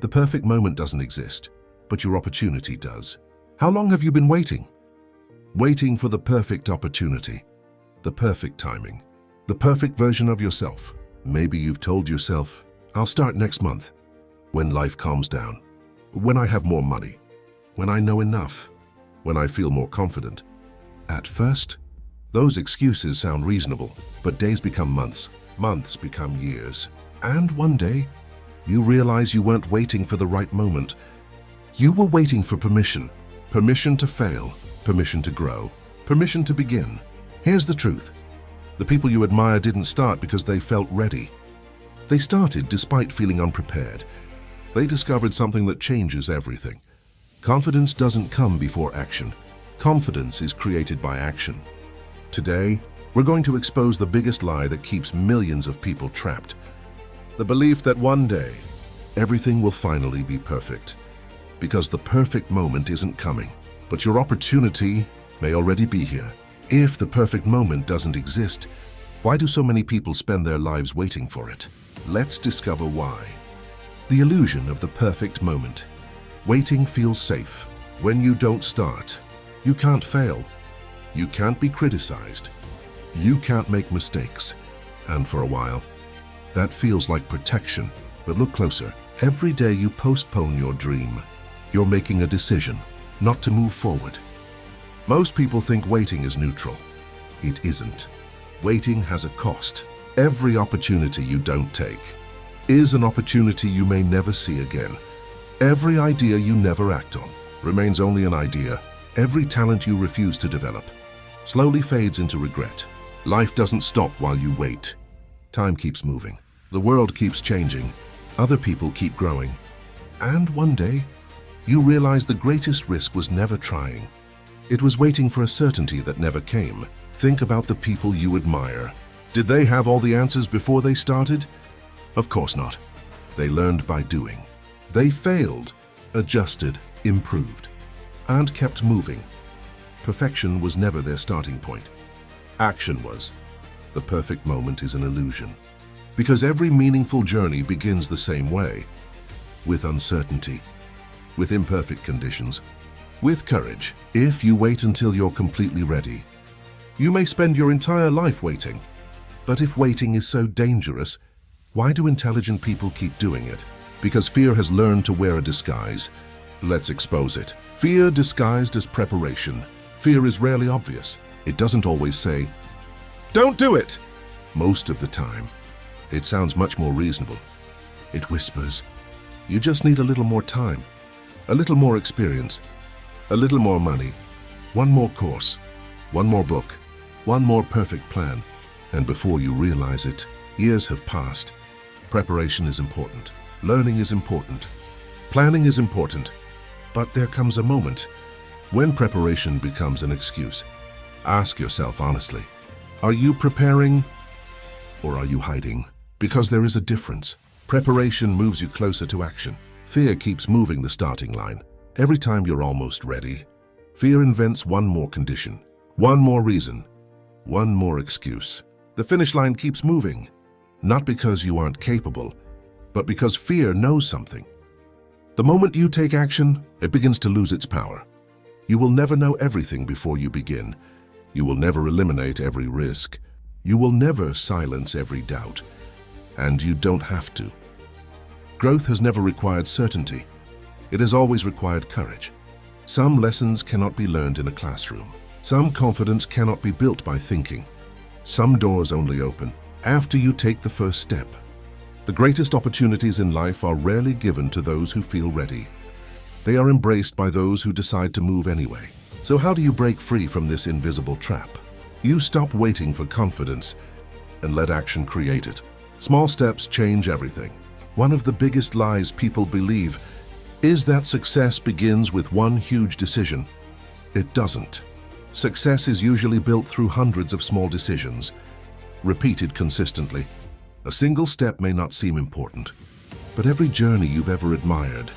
The perfect moment doesn't exist, but your opportunity does. How long have you been waiting? Waiting for the perfect opportunity, the perfect timing, the perfect version of yourself. Maybe you've told yourself, I'll start next month, when life calms down, when I have more money, when I know enough, when I feel more confident. At first, those excuses sound reasonable, but days become months, months become years. And one day, you realize you weren't waiting for the right moment. You were waiting for permission. Permission to fail, permission to grow, permission to begin. Here's the truth. The people you admire didn't start because they felt ready. They started despite feeling unprepared. They discovered something that changes everything. Confidence doesn't come before action. Confidence is created by action. Today, we're going to expose the biggest lie that keeps millions of people trapped. The belief that one day, everything will finally be perfect. Because the perfect moment isn't coming, but your opportunity may already be here. If the perfect moment doesn't exist, why do so many people spend their lives waiting for it? Let's discover why. The illusion of the perfect moment. Waiting feels safe. When you don't start, you can't fail. You can't be criticized. You can't make mistakes. And for a while, that feels like protection. But look closer. Every day you postpone your dream, you're making a decision not to move forward. Most people think waiting is neutral. It isn't. Waiting has a cost. Every opportunity you don't take is an opportunity you may never see again. Every idea you never act on remains only an idea. Every talent you refuse to develop slowly fades into regret. Life doesn't stop while you wait. Time keeps moving. The world keeps changing. Other people keep growing. And one day, you realize the greatest risk was never trying. It was waiting for a certainty that never came. Think about the people you admire. Did they have all the answers before they started? Of course not. They learned by doing. They failed, adjusted, improved, and kept moving. Perfection was never their starting point. Action was. The perfect moment is an illusion. Because every meaningful journey begins the same way. With uncertainty. With imperfect conditions. With courage. If you wait until you're completely ready, you may spend your entire life waiting. But if waiting is so dangerous, why do intelligent people keep doing it? Because fear has learned to wear a disguise. Let's expose it. Fear disguised as preparation. Fear is rarely obvious. It doesn't always say, "Don't do it!" Most of the time, it sounds much more reasonable. It whispers, "You just need a little more time, a little more experience, a little more money, one more course, one more book, one more perfect plan." And before you realize it, years have passed. Preparation is important. Learning is important. Planning is important. But there comes a moment when preparation becomes an excuse. Ask yourself honestly, are you preparing or are you hiding? Because there is a difference. Preparation moves you closer to action. Fear keeps moving the starting line. Every time you're almost ready, fear invents one more condition, one more reason, one more excuse. The finish line keeps moving, not because you aren't capable, but because fear knows something. The moment you take action, it begins to lose its power. You will never know everything before you begin. You will never eliminate every risk. You will never silence every doubt. And you don't have to. Growth has never required certainty. It has always required courage. Some lessons cannot be learned in a classroom. Some confidence cannot be built by thinking. Some doors only open after you take the first step. The greatest opportunities in life are rarely given to those who feel ready. They are embraced by those who decide to move anyway. So how do you break free from this invisible trap? You stop waiting for confidence and let action create it. Small steps change everything. One of the biggest lies people believe is that success begins with one huge decision. It doesn't. Success is usually built through hundreds of small decisions, repeated consistently. A single step may not seem important, but every journey you've ever admired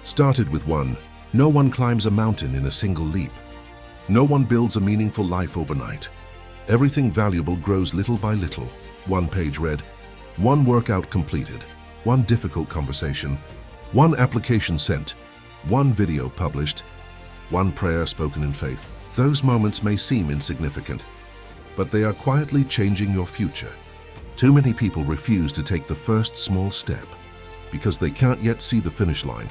started with one. No one climbs a mountain in a single leap. No one builds a meaningful life overnight. Everything valuable grows little by little. One page read, one workout completed, one difficult conversation, One application sent, one video published, one prayer spoken in faith. Those moments may seem insignificant, but they are quietly changing your future. Too many people refuse to take the first small step because they can't yet see the finish line.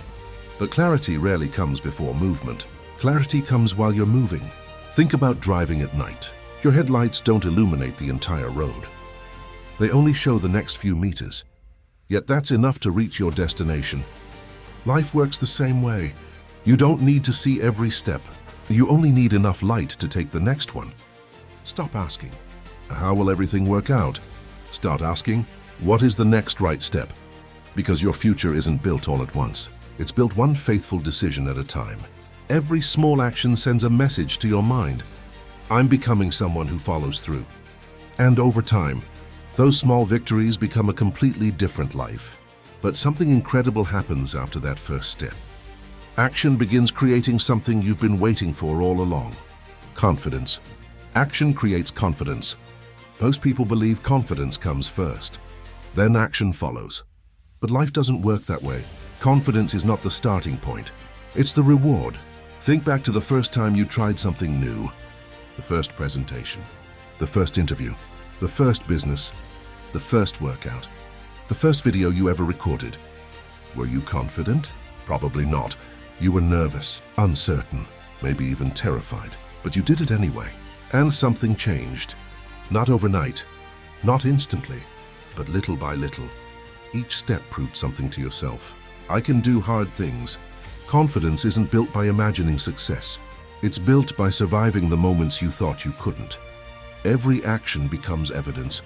But clarity rarely comes before movement. Clarity comes while you're moving. Think about driving at night. Your headlights don't illuminate the entire road. They only show the next few meters. Yet that's enough to reach your destination. Life works the same way. You don't need to see every step. You only need enough light to take the next one. Stop asking, how will everything work out? Start asking, what is the next right step? Because your future isn't built all at once. It's built one faithful decision at a time. Every small action sends a message to your mind. I'm becoming someone who follows through. And over time, those small victories become a completely different life. But something incredible happens after that first step. Action begins creating something you've been waiting for all along. Confidence. Action creates confidence. Most people believe confidence comes first. Then action follows. But life doesn't work that way. Confidence is not the starting point. It's the reward. Think back to the first time you tried something new. The first presentation, the first interview, the first business, the first workout, the first video you ever recorded. Were you confident? Probably not. You were nervous, uncertain, maybe even terrified, but you did it anyway. And something changed. Not overnight, not instantly, but little by little. Each step proved something to yourself. I can do hard things. Confidence isn't built by imagining success. It's built by surviving the moments you thought you couldn't. Every action becomes evidence.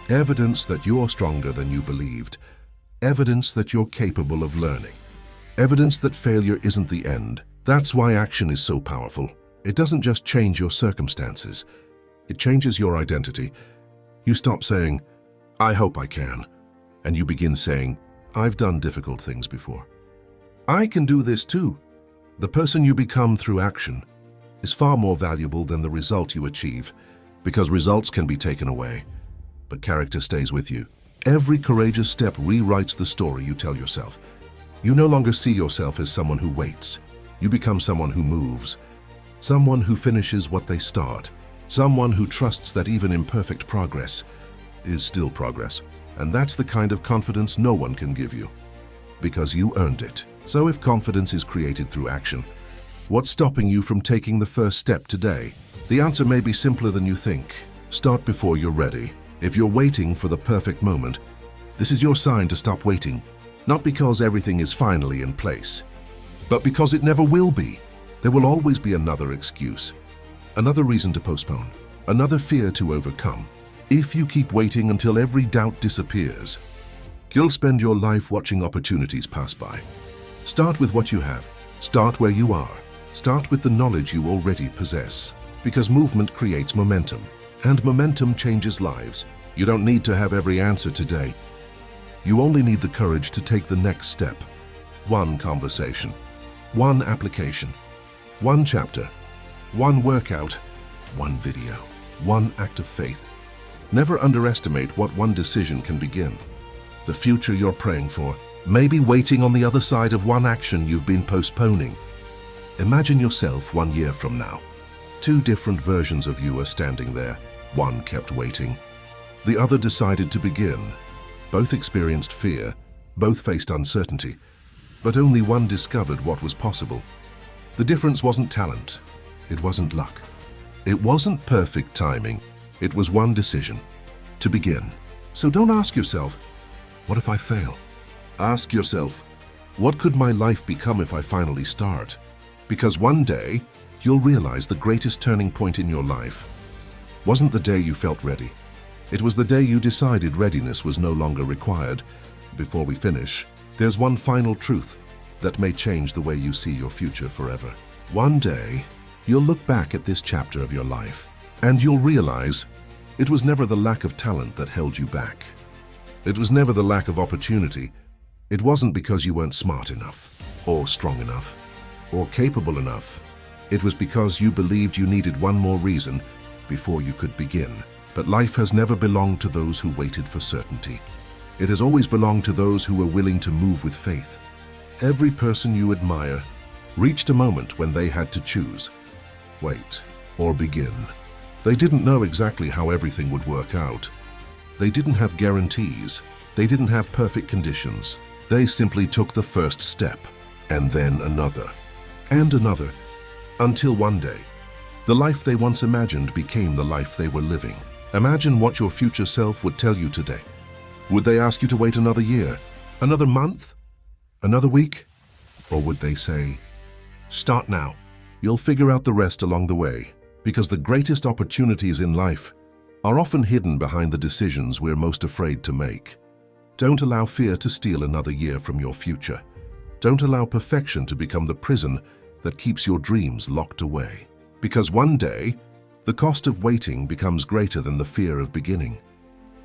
Evidence that you're stronger than you believed. Evidence that you're capable of learning. Evidence that failure isn't the end. That's why action is so powerful. It doesn't just change your circumstances. It changes your identity. You stop saying, I hope I can, and you begin saying, I've done difficult things before. I can do this too. The person you become through action is far more valuable than the result you achieve, because results can be taken away, but character stays with you. Every courageous step rewrites the story you tell yourself. You no longer see yourself as someone who waits. You become someone who moves, someone who finishes what they start, someone who trusts that even imperfect progress is still progress. And that's the kind of confidence no one can give you, because you earned it. So if confidence is created through action, what's stopping you from taking the first step today? The answer may be simpler than you think. Start before you're ready. If you're waiting for the perfect moment, this is your sign to stop waiting. Not because everything is finally in place, but because it never will be. There will always be another excuse, another reason to postpone, another fear to overcome. If you keep waiting until every doubt disappears, you'll spend your life watching opportunities pass by. Start with what you have. Start where you are. Start with the knowledge you already possess, because movement creates momentum, and momentum changes lives. You don't need to have every answer today. You only need the courage to take the next step. One conversation, one application, one chapter, one workout, one video, one act of faith. Never underestimate what one decision can begin. The future you're praying for may be waiting on the other side of one action you've been postponing. Imagine yourself 1 year from now. Two different versions of you are standing there. One kept waiting. The other decided to begin. Both experienced fear, both faced uncertainty, but only one discovered what was possible. The difference wasn't talent, it wasn't luck. It wasn't perfect timing, it was one decision, to begin. So don't ask yourself, what if I fail? Ask yourself, what could my life become if I finally start? Because one day, you'll realize the greatest turning point in your life wasn't the day you felt ready. It was the day you decided readiness was no longer required. Before we finish, there's one final truth that may change the way you see your future forever. One day, you'll look back at this chapter of your life, and you'll realize it was never the lack of talent that held you back. It was never the lack of opportunity. It wasn't because you weren't smart enough, or strong enough, or capable enough. It was because you believed you needed one more reason before you could begin. But life has never belonged to those who waited for certainty. It has always belonged to those who were willing to move with faith. every person you admire reached a moment when they had to choose, wait, or begin. They didn't know exactly how everything would work out. They didn't have guarantees. They didn't have perfect conditions. They simply took the first step, and then another, and another, until one day, the life they once imagined became the life they were living. Imagine what your future self would tell you today. Would they ask you to wait another year, another month, another week? Or would they say, start now. You'll figure out the rest along the way, because the greatest opportunities in life are often hidden behind the decisions we're most afraid to make. Don't allow fear to steal another year from your future. Don't allow perfection to become the prison that keeps your dreams locked away. Because one day, the cost of waiting becomes greater than the fear of beginning.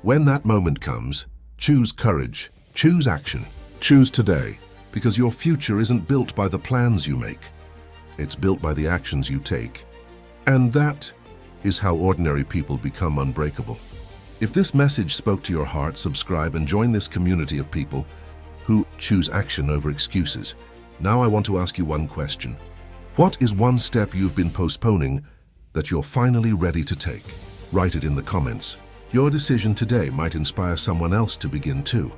When that moment comes, choose courage, choose action, choose today, because your future isn't built by the plans you make. It's built by the actions you take. And that is how ordinary people become unbreakable. If this message spoke to your heart, subscribe and join this community of people who choose action over excuses. Now I want to ask you one question. What is one step you've been postponing that you're finally ready to take? Write it in the comments. Your decision today might inspire someone else to begin too.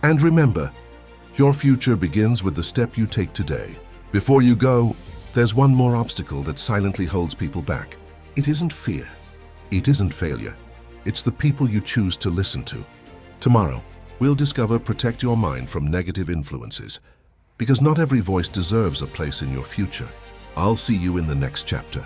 And remember, your future begins with the step you take today. Before you go, there's one more obstacle that silently holds people back. It isn't fear. It isn't failure. It's the people you choose to listen to. Tomorrow, we'll discover protect your mind from negative influences, because not every voice deserves a place in your future. I'll see you in the next chapter.